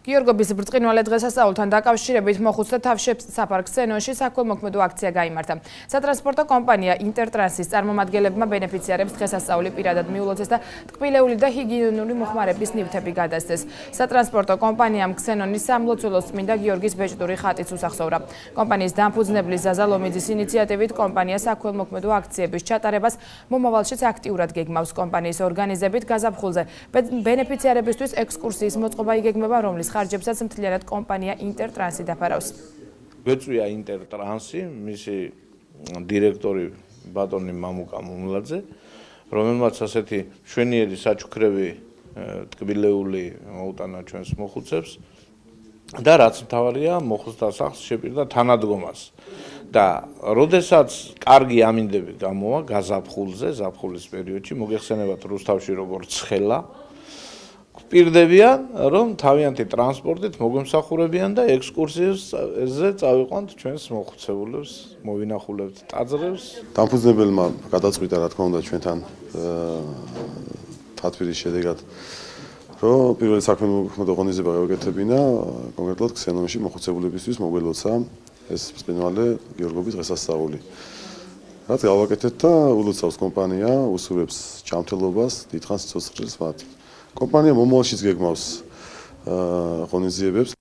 გიორგობის ბრწყინვალე დღესასწაულთან დაკავშირებით მოხუცთა თავშესაფარ ქსენონში საქველმოქმედო აქცია გაიმართა. სატრანსპორტო კომპანია ინტერტრანსის წარმომადგენლებმა ბენეფიციარებს დღესასწაული პირადად მიულოცეს და ტკბილეული და ჰიგიენური მოხმარების ნივთები გადასცეს. სატრანსპორტო კომპანიამ ქსენონის სამლოცველოს წმინდა გიორგის ბეჭდური ხატიც უსახსოვრა. კომპანიის დამფუძნებლის ზაზა ლომიძის ინიციატივით კომპანია საქველმოქმედო აქციების ჩატარებას მომავალშიც აქტიურად გეგმავს. კომპანიის ორგანიზებით გაზაფხულზე ბენეფიციარებისთვის ექსკურსიის მოწყობა იგეგმება, რომლის ხარჯებსაც მთლიანად კომპანია ინტერტრანსი დაფარავს. გვეწვია ინტერტრანსი, მისი დირექტორი ბატონი მამუკა მუმლაძე, რომელმაც ასეთი მშვენიერი საჩუქრები ტკბილეული მოუტანა ჩვენს მოხუცებს და რაც მთავარია, მოხუცთა სახლს შეპირდა თანადგომას. და როდესაც კარგი ამინდები გამოვა გაზაფხულზე, ზაფხულის პერიოდში, მოგეხსენებათ რუსთავში როგორც ცხელა, გვპირდებიან, რომ თავიანთი ტრანსპორტით მოგვემსახურებიან და ექსკურსიებზე წავიყვანთ ჩვენს მოხუცებულებს, მოვინახულებთ ტაძრებს. დამფუძნებელმა გადაწყვიტა, რა თქმა უნდა, ჩვენთან თათბირის შედეგად, რომ პირველი საქველმოქმედო ღონისძიება გავაკეთებინა კონკრეტულად ქსენონში მოხუცებულებისთვის მოგველოცა ეს ბრწყინვალე გიორგობის დღესასწაული. რაც გავაკეთეთ და ულოცავს კომპანია, უსურვებს ჯანმრთელობას, დიდხანს სიცოცხლეს მათ. კომპანია მომავალშიც გეგმავს ღონისძიებებს,